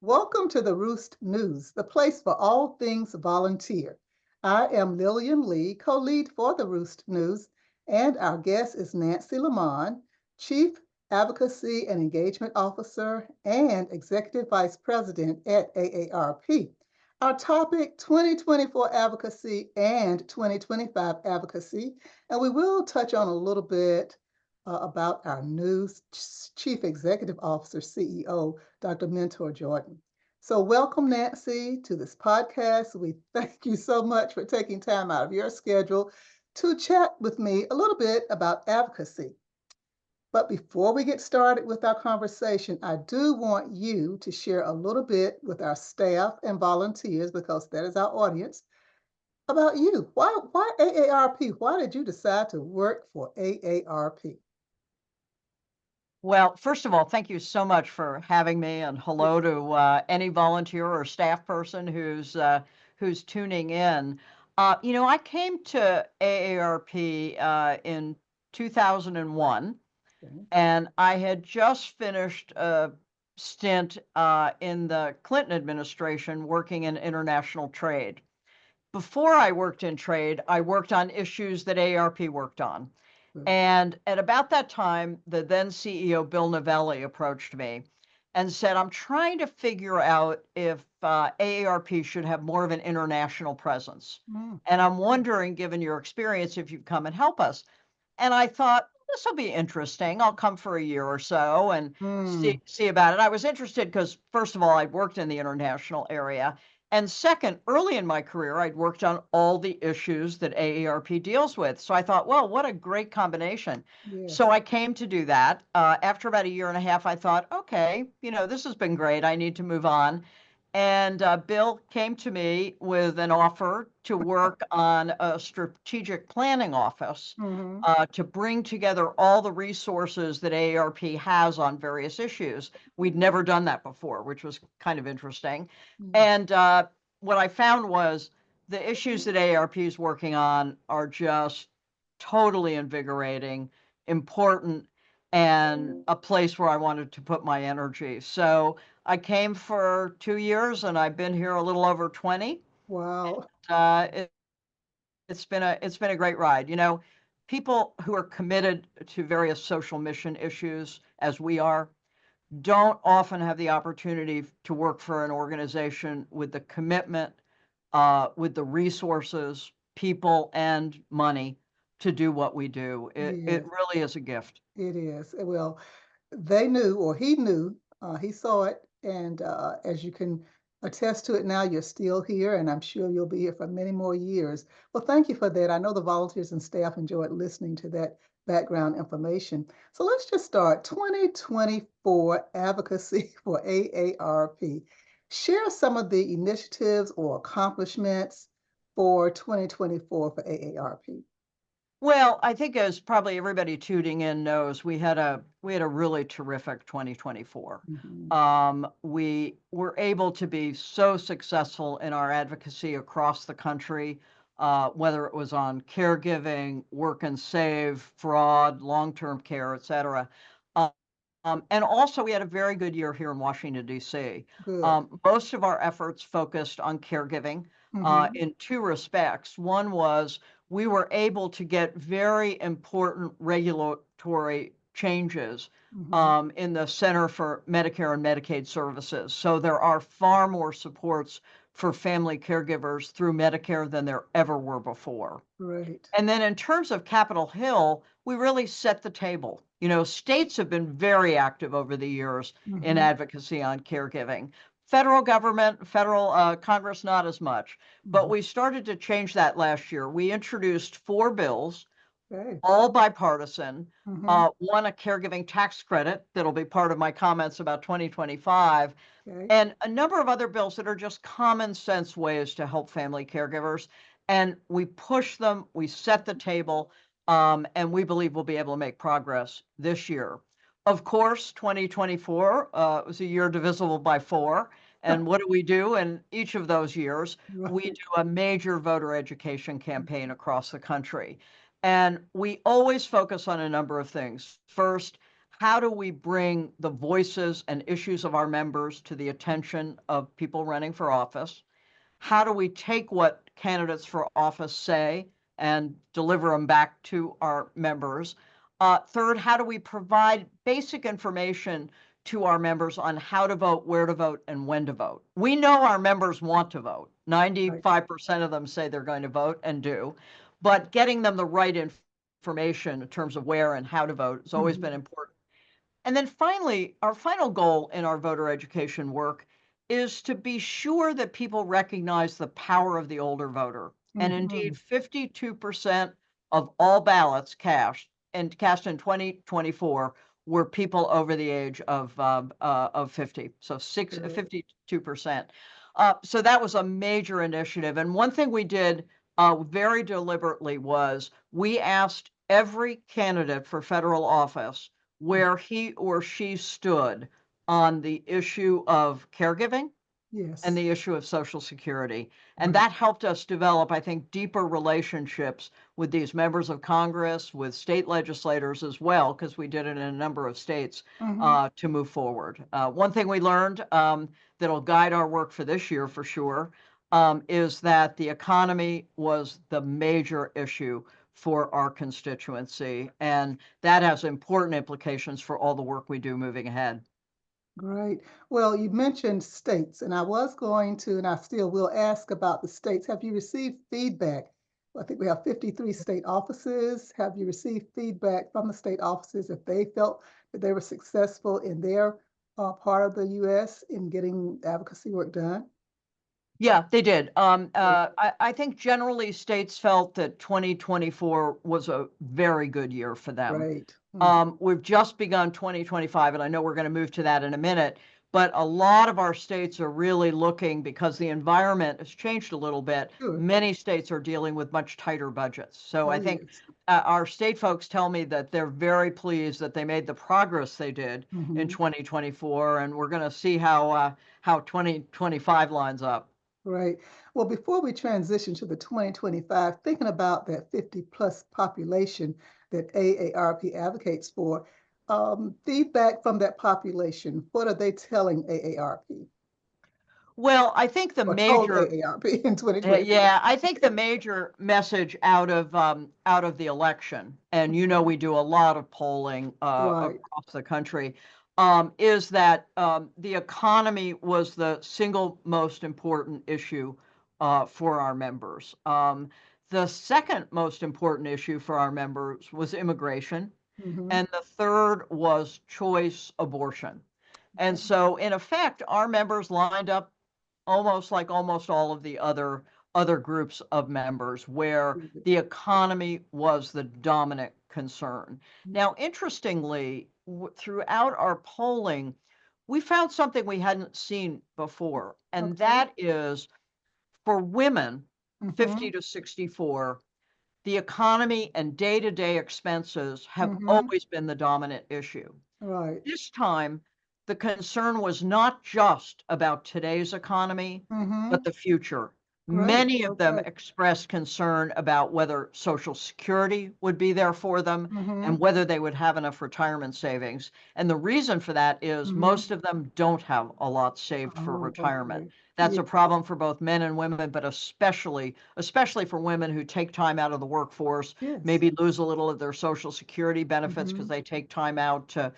Welcome to the Roost News, the place for all things volunteer. I am Lillian Lee, co-lead for the Roost News, and our guest is Nancy LeaMond, Chief Advocacy and Engagement Officer and Executive Vice President at AARP. Our topic, 2024 advocacy and 2025 advocacy, and we will touch on a little bit about our new Chief Executive Officer, CEO, Dr. Mentor Jordan. So, welcome, Nancy, to this podcast. We thank you so much for taking time out of your schedule to chat with me a little bit about advocacy. But before we get started with our conversation, I do want you to share a little bit with our staff and volunteers, because that is our audience, about you. Why AARP? Why did you decide to work for AARP? Well, first of all, thank you so much for having me, and hello to any volunteer or staff person who's tuning in. I came to AARP in 2001, Okay. and I had just finished a stint in the Clinton administration working in international trade. Before I worked in trade, I worked on issues that AARP worked on. Good. And at about that time, the then CEO, Bill Novelli, approached me and said, I'm trying to figure out if AARP should have more of an international presence. Mm. And I'm wondering, given your experience, if you'd come and help us. And I thought, this will be interesting. I'll come for a year or so and Mm. see about it. I was interested because, first of all, I'd worked in the international area. And second, early in my career, I'd worked on all the issues that AARP deals with. So I thought, well, what a great combination. So Yes. I came to do that. After about a year and a half, I thought, okay, this has been great. I need to move on. And Bill came to me with an offer to work on a strategic planning office Mm-hmm. to bring together all the resources that AARP has on various issues. We'd never done that before, which was kind of interesting. Mm. And what I found was the issues that AARP is working on are just totally invigorating, important, and a place where I wanted to put my energy. So I came for 2 years, and I've been here a little over 20. Wow. It, it's been a great ride. People who are committed to various social mission issues, as we are, don't often have the opportunity to work for an organization with the commitment, with the resources, people, and money to do what we do. It Yes, really is a gift. it is. Well, they knew, or he knew, he saw it, and as you can attest to it now, you're still here, and I'm sure you'll be here for many more years. Well, thank you for that. I know the volunteers and staff enjoyed listening to that background information. So let's just start. 2024 advocacy for AARP. Share some of the initiatives or accomplishments for 2024 for AARP. Well, I think as probably everybody tuning in knows, we had a really terrific 2024. Mhm. We were able to be so successful in our advocacy across the country, whether it was on caregiving, work and save, fraud, long-term care, et cetera. And also, we had a very good year here in Washington, D.C. Good. Most of our efforts focused on caregiving Mhm. in two respects. One was we were able to get very important regulatory changes Mhm. in the Center for Medicare and Medicaid Services. So there are far more supports for family caregivers through Medicare than there ever were before. Great. And then in terms of Capitol Hill, we really set the table. States have been very active over the years in Mhm. advocacy on caregiving. Federal government, federal Congress, not as much. But Mhm. we started to change that last year. We introduced 4 bills, Okay. all bipartisan. Mhm. One, a caregiving tax credit that'll be part of my comments about 2025, Okay. and a number of other bills that are just common sense ways to help family caregivers. And we push them, we set the table, and we believe we'll be able to make progress this year. Of course, 2024 was a year divisible by four. And what do we do in each of those years? We Right. do a major voter education campaign across the country. And we always focus on a number of things. First, how do we bring the voices and issues of our members to the attention of people running for office? How do we take what candidates for office say and deliver them back to our members? Third, how do we provide basic information to our members on how to vote, where to vote, and when to vote? We know our members want to vote. Right. 95% of them say they're going to vote and do, but getting them the right information in terms of where and how to vote has always been Mhm. important. And then finally, our final goal in our voter education work is to be sure that people recognize the power of the older voter. And indeed, Mhm. 52% of all ballots cast in 2024 were people over the age of 50. So Good. 52%. So that was a major initiative. And one thing we did very deliberately was we asked every candidate for federal office where he or she stood on the issue of caregiving and Yes. the issue of Social Security. And Right. that helped us develop, I think, deeper relationships with these members of Congress, with state legislators as well, because we did it in a number of states Mhm. to move forward. One thing we learned that'll guide our work for this year for sure is that the economy was the major issue for our constituency. And that has important implications for all the work we do moving ahead. Great. Well, you mentioned states, and I was going to, and I still will ask about the states. Have you received feedback? I think we have 53 state offices. Have you received feedback from the state offices if they felt that they were successful in their part of the U.S. in getting advocacy work done? Yeah, they did. Great. I think generally states felt that 2024 was a very good year for them. Great. Mhm. We've just begun 2025, and I know we're going to move to that in a minute. But a lot of our states are really looking because the environment has changed a little bit. Sure. Many states are dealing with much tighter budgets. So Oh, I think yes. our state folks tell me that they're very pleased that they made the progress they did in Mhm. 2024, and we're going to see how 2025 lines up. Right. Well, before we transition to the 2025, thinking about that 50 plus population that AARP advocates for, feedback from that population, what are they telling AARP Well, I think the or told major AARP in 2024? Yeah, I think the major message out of the election, and you know we do a lot of polling Right. across the country, is that the economy was the single most important issue for our members. The second most important issue for our members was immigration, Hmm. and the third was choice abortion. And Okay. so, in effect, our members lined up almost like almost all of the other groups of members where Good. the economy was the dominant concern. Now, interestingly, throughout our polling, we found something we hadn't seen before, and Okay. that is for women Hmm. 50 to 64, the economy and day-to-day expenses have Hmm. always been the dominant issue. Right. This time, the concern was not just about today's economy, but Hmm. the future. Great. Many of them Okay. expressed concern about whether Social Security would be there for them and Hmm. whether they would have enough retirement savings. And the reason for that is Hmm. most of them don't have a lot saved for Oh, retirement. okay. That's Yeah. a problem for both men and women, but especially for women who take time out of the workforce, Yes. maybe lose a little of their Social Security benefits because Hmm. they take time out to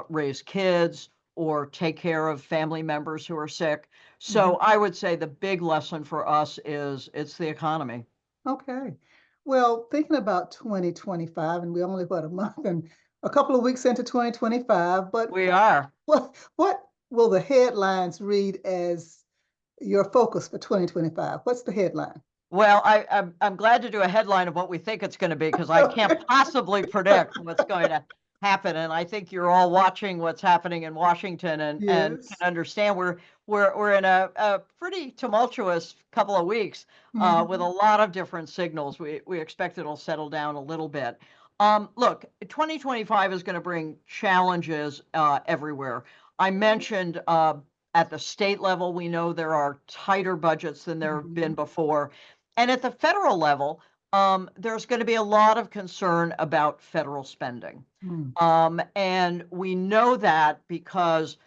raise kids or take care of family members who are sick. So Hmm. I would say the big lesson for us is it's the economy. Okay. Well, thinking about 2025, and we only what a month and a couple of weeks into 2025, but We are. what will the headlines read as your focus for 2025? What's the headline? Well, I'm glad to do a headline of what we think it's going to be because I can't Okay. possibly predict what's going to happen. And I think you're all watching what's happening in Washington and can Yes. understand we're in a pretty tumultuous couple of weeks with a Hmm. lot of different signals. We expect it'll settle down a little bit. Look, 2025 is going to bring challenges everywhere. I mentioned at the state level, we know there are tighter budgets than there have been Hmm. before. And at the federal level, there's going to be a lot of concern about federal spending. Mm, And we know that because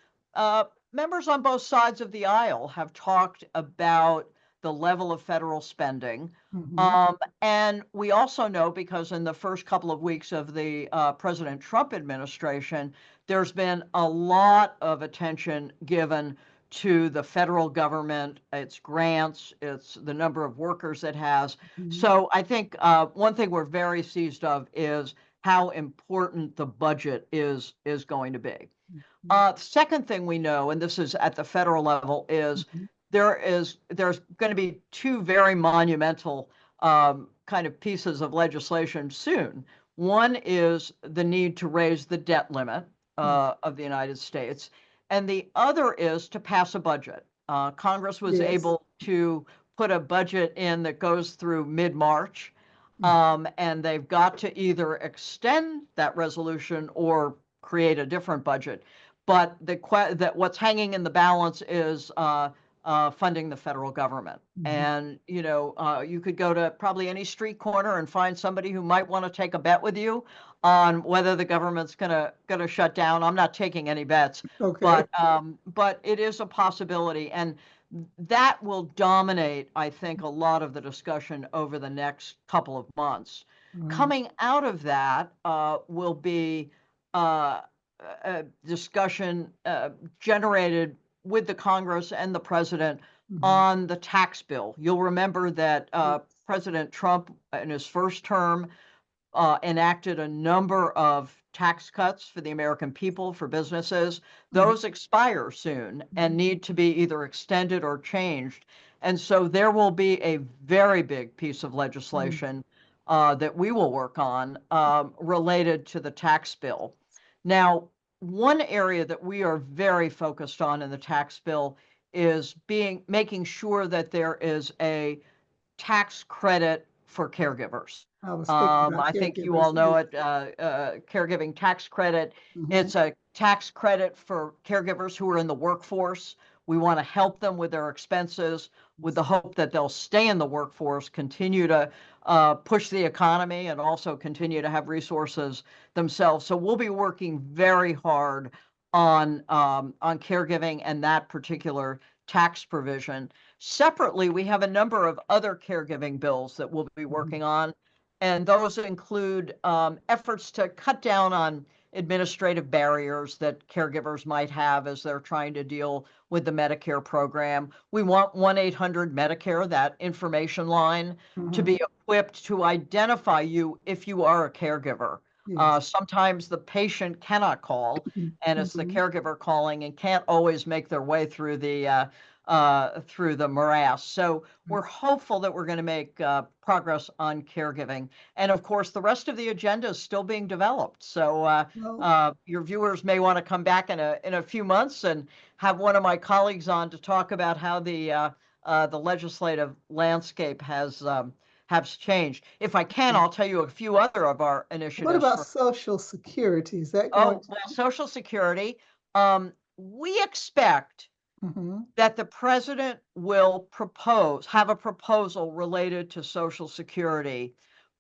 members on both sides of the aisle have talked about the level of federal spending. mhm. And we also know because in the first couple of weeks of the President Trump administration, there's been a lot of attention given to the federal government, its grants, its the number of workers it has. Mhm. So I think one thing we're very seized of is how important the budget is going to be. Mhm. Second thing we know, and this is at the federal level, is Mhm. there's going to be two very monumental kind of pieces of legislation soon. One is the need to raise the debt limit Mm. of the United States, and the other is to pass a budget. Congress was Yes. able to put a budget in that goes through mid-March, Mm. and they've got to either extend that resolution or create a different budget. But that what's hanging in the balance is funding the federal government. Mhm. And you could go to probably any street corner and find somebody who might want to take a bet with you on whether the government's gonna shut down. I'm not taking any bets, Okay. but it is a possibility, and that will dominate, I think, a lot of the discussion over the next couple of months. Mm. Coming out of that will be uh, a discussion generated with the Congress and the president Mhm. on the tax bill. You'll remember that Yes. President Trump, in his first term, enacted a number of tax cuts for the American people, for businesses. Mhm. Those expire soon and Mhm. need to be either extended or changed. And so there will be a very big piece of Mm. legislation that we will work on related to the tax bill. Now, one area that we are very focused on in the tax bill is making sure that there is a tax credit for caregivers. I was thinking about I think you caregivers. all know Yes. it, caregiving tax credit. Mhm. It's a tax credit for caregivers who are in the workforce. We want to help them with their expenses with the hope that they'll stay in the workforce, continue to push the economy, and also continue to have resources themselves. So we'll be working very hard on caregiving and that particular tax provision. Separately, we have a number of other caregiving bills that we'll be Mhm. working on, and those include efforts to cut down on administrative barriers that caregivers might have as they're trying to deal with the Medicare program. We want 1-800-Medicare, that information line, to Mhm. be equipped to identify you if you are a caregiver. Yes. Sometimes the patient cannot call, and it's the Mhm. caregiver calling and can't always make their way through the morass. So we're hopeful that we're going to make progress on caregiving. And of course, the rest of the agenda is still being developed. So Well, your viewers may want to come back in a few months and have one of my colleagues on to talk about how the legislative landscape has changed. If I can, I'll tell you a few other of our what initiatives about for. Social Security? Is that going Oh, to? well, Social Security. We expect Mhm. that the president will have a proposal related to Social Security,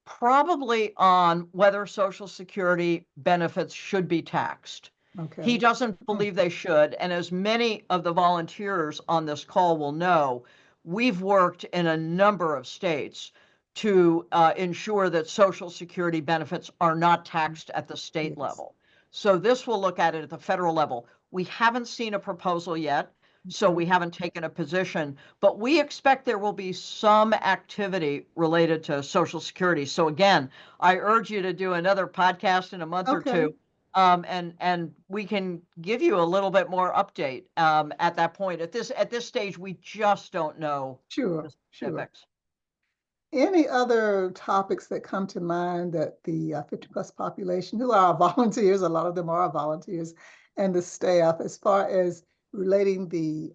probably on whether Social Security benefits should be taxed. He Okay. doesn't Mm. believe they should. And as many of the volunteers on this call will know, we've worked in a number of states to ensure that Social Security benefits are not taxed at the state Yes. level. So this will look at it at the federal level. We haven't seen a proposal yet, so Okay. we haven't taken a position, but we expect there will be some activity related to Social Security. So again, I urge you to do another podcast in a month or Okay. two, and we can give you a little bit more update at that point. At this stage, we just don't know Sure. the Sure. specifics. Any other topics that come to mind that the 50 plus population, who are our volunteers, a lot of them are our volunteers, and the staff, as far as relating the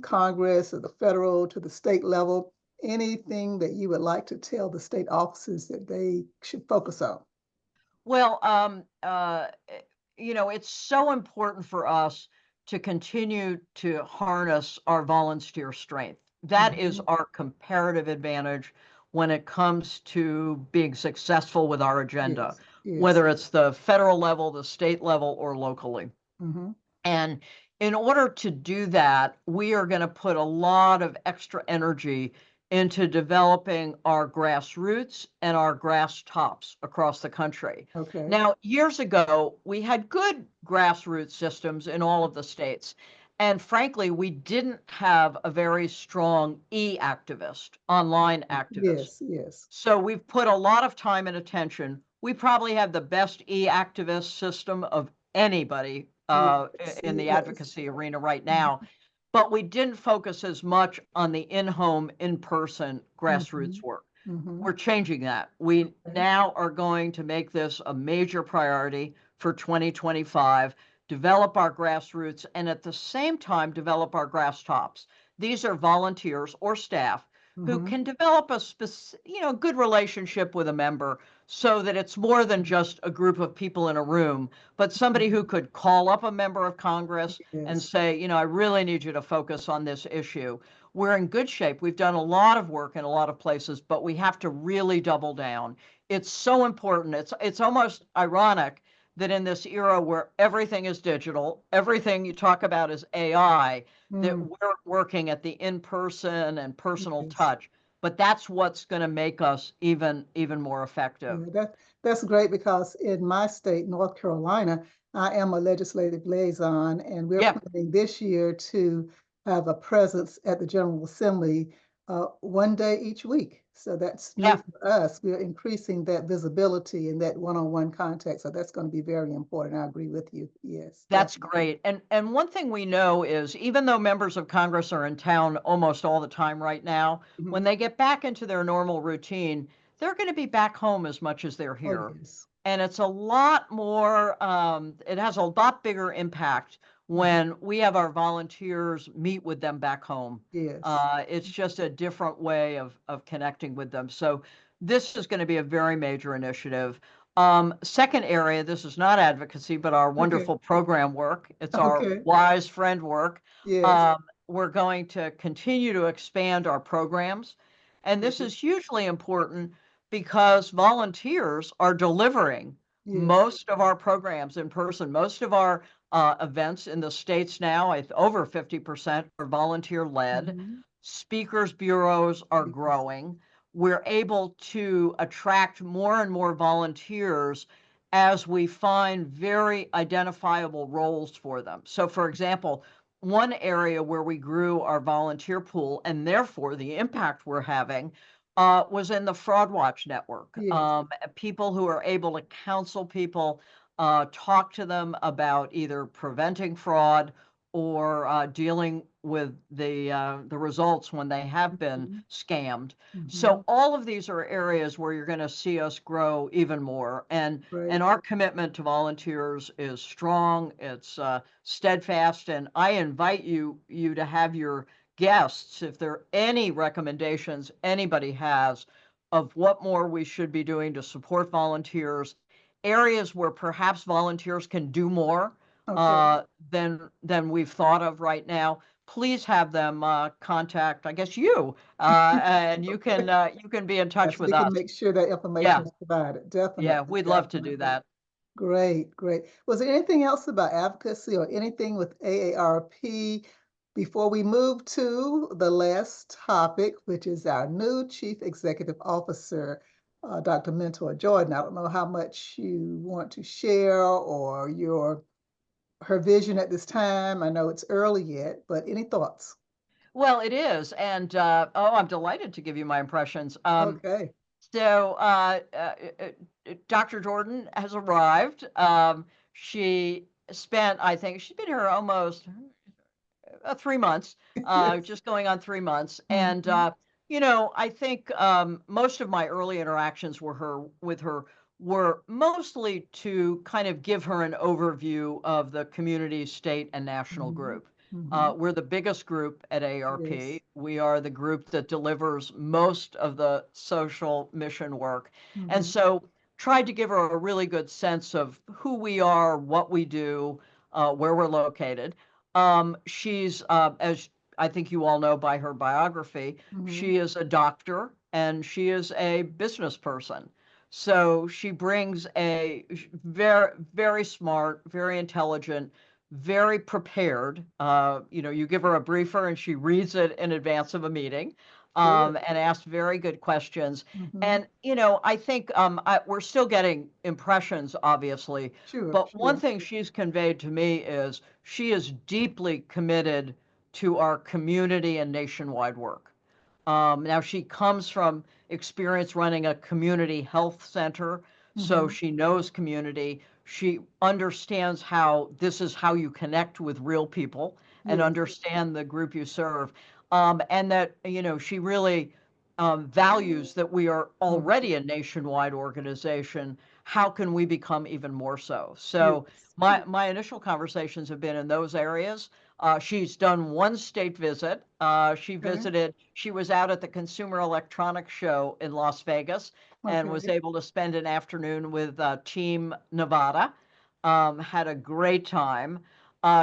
Congress or the federal to the state level, anything that you would like to tell the state offices that they should focus on? Well, it's so important for us to continue to harness our volunteer strength. That is Mhm. our comparative advantage. when it comes to being successful with our agenda, Yes. Yes. whether it's the federal level, the state level, or locally. Mm-hmm. And in order to do that, we are going to put a lot of extra energy into developing our grassroots and our grass tops across the country. Okay. Now, years ago, we had good grassroots systems in all of the states. And frankly, we didn't have a very strong e-activist, online activist. Yes. Yes. So we've put a lot of time and attention. We probably have the best e-activist system of anybody Yes. in the Yes. advocacy arena right now, but we didn't focus as much on the in-home, in-person Mm-hmm. grassroots work. Mm-hmm. We're changing that. We Okay. now are going to make this a major priority for 2025, develop our grassroots, and at the same time, develop our grass tops. These are volunteers or staff who Mm-hmm. can develop a good relationship with a member so that it's more than just a group of people in a room, but somebody who could call up a member of Congress and Yes. say, I really need you to focus on this issue. We're in good shape. We've done a lot of work in a lot of places, but we have to really double down. It's so important. It's almost ironic that in this era where everything is digital, everything you talk about is AI, that Mm. we're working at the in-person and personal Yes. touch. But that's what's going to make us even more effective. Yeah, that's great because in my state, North Carolina, I am a legislative liaison, and we're Yeah, planning this year to have a presence at the General Assembly one day each week. So that's new yeah. for us. We're increasing that visibility and that one-on-one contact. So that's going to be very important. I agree with you. Yes, That's definitely. great. And one thing we know is even though members of Congress are in town almost all the time right now, when Mhm. they get back into their normal routine, they're going to be back home as much as they're Oh, here. yes. And it's a lot more, it has a lot bigger impact Mhm. when we have our volunteers meet with them back home. Yes. It's just a different way of connecting with them. So this is going to be a very major initiative. Second area, this is not advocacy, but our Okay. wonderful program work. It's our Okay. wise friend work. Yes. We're going to continue to expand our programs. And this Mhm. is hugely important because volunteers are delivering Yes. most of our programs in person. Most of our events in the states now, over 50% are volunteer led. Mhm. Speakers bureaus are Yes. growing. We're able to attract more and more volunteers as we find very identifiable roles for them. So, for example, one area where we grew our volunteer pool and therefore the impact we're having was in the Fraud Watch Network. Yes. People who are able to counsel people, talk to them about either preventing fraud or dealing with the results when they have been Mhm. scammed. So Mhm. all of these are areas where you're going to see us grow even more, and Great. our commitment to volunteers is strong. It's steadfast, and I invite you to have your guests, if there are any recommendations anybody has of what more we should be doing to support volunteers, areas where perhaps volunteers can do more Okay. uh, than we've thought of right now. Please have them contact, I guess and you can be in touch Yes, with we can us. make sure that Yeah, information is provided. yeah, Definitely, we'd love to do definitely. that. Great, great. Was there anything else about advocacy or anything with AARP before we move to the last topic, which is our new Chief Executive Officer, Dr. Mentor Jordan? I don't know how much you want to share or her vision at this time. I know it's early yet, but any thoughts? Well, it is, and I'm delighted to give you my impressions. Okay. So, Dr. Jordan has arrived. She spent, I think, she's been here almost 3 months, Yes. just going on 3 months. And, Mhm. I think most of my early interactions with her were mostly to kind of give her an overview of the community, state, and national Mhm. group. Mhm. We're the biggest group at Yes. AARP. We are the group that delivers most of the social mission work. And Mhm. so tried to give her a really good sense of who we are, what we do, where we're located. She's, as I think you all know by her biography, Mhm. she is a doctor. and she is a business person. So she brings a very, very smart, very intelligent, very prepared. You give her a briefer and she reads it in advance of a meeting, Good. and asks very good questions. Hmm. And I think we're still getting impressions, obviously, Sure, but one sure. thing she's conveyed to me is she is deeply committed to our community and nationwide work. Now, she comes from experience running a community health center, so Hmm. she knows community. She understands how this is how you connect with real people and Yes. understand the group you serve. And that, she really values that we are Mhm. already a nationwide organization. How can we become even more so? So Yes. my initial conversations have been in those areas. She's done one state visit. Okay. She was out at the Consumer Electronics Show in Las Vegas and was Okay. able to spend an afternoon with Team Nevada. Had a great time.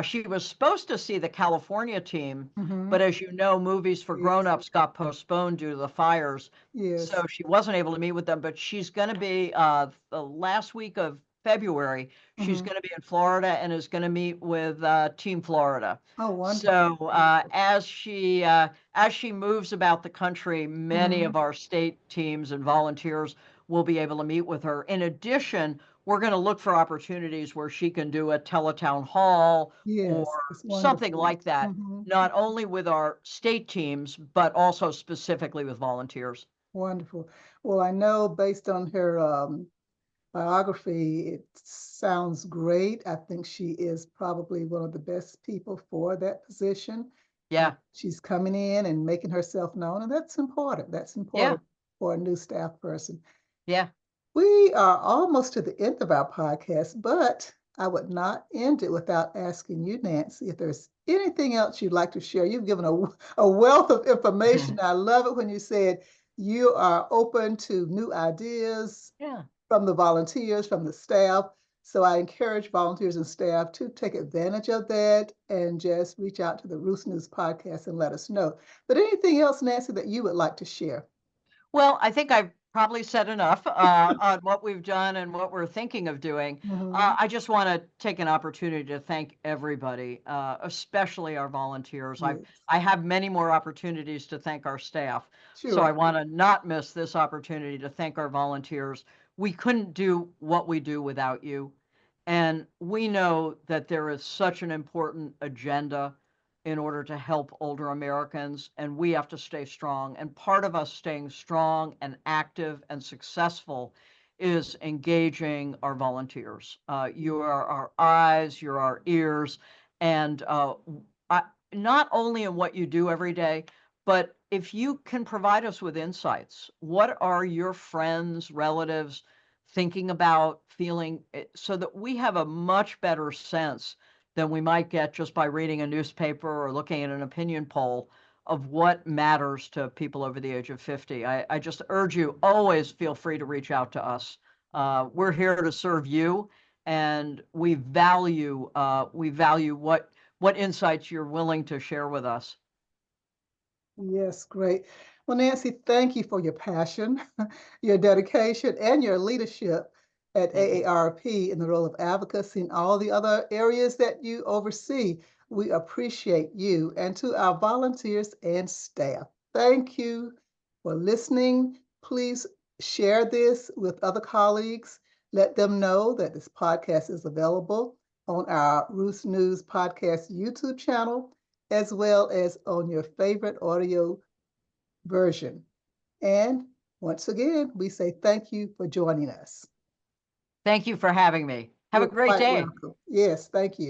She was supposed to see the California team, Hmm. but as you know, movies for Yes. grown-ups got postponed due to the fires. Yes. So she wasn't able to meet with them, but she's going to be the last week of February. She's Hmm. going to be in Florida and is going to meet with Team Florida. Oh, So wonderful. as she moves about the country, many Hmm. of our state teams and volunteers will be able to meet with her. In addition, we're going to look for opportunities where she can do a teletown hall or Yes, it's something wonderful. like that, Hmm. not only with our state teams, but also specifically with volunteers. Wonderful. Well, I know based on her biography, it sounds great. I think she is probably one of the best people for that position. Yeah, She's coming in and making herself known, and that's important. That's yeah, important for a new staff person. yeah. We are almost to the end of our podcast, but I would not end it without asking you, Nancy, if there's anything else you'd like to share. You've given a wealth of information. I love it when you said you are open to new ideas Yeah. from the volunteers, from the staff. So I encourage volunteers and staff to take advantage of that and just reach out to the Roost News podcast and let us know. But anything else, Nancy, that you would like to share? Well, I think I've probably said enough on what we've done and what we're thinking of doing. Hmm. I just want to take an opportunity to thank everybody, especially our volunteers. Yes, I have many more opportunities to thank our staff, so I sure. want to not miss this opportunity to thank our volunteers. We couldn't do what we do without you, and we know that there is such an important agenda in order to help older Americans, and we have to stay strong. And part of us staying strong and active and successful is engaging our volunteers. You are our eyes, you're our ears, and I, not only in what you do every day, but if you can provide us with insights, what are your friends, relatives thinking about, feeling, so that we have a much better sense than we might get just by reading a newspaper or looking at an opinion poll of what matters to people over the age of 50. I just urge you, always feel free to reach out to us. We're here to serve you, and we value what insights you're willing to share with us. Yes, great. Well, Nancy, thank you for your passion, your dedication, and your leadership at Thank you. AARP in the role of advocacy and all the other areas that you oversee. We appreciate you. And to our volunteers and staff, thank you for listening. Please share this with other colleagues. Let them know that this podcast is available on our Roost News Podcast YouTube channel as well as on your favorite audio version. And once again, we say thank you for joining us. Thank you for having me. Have a You're great quite day. welcome. Yes, thank you.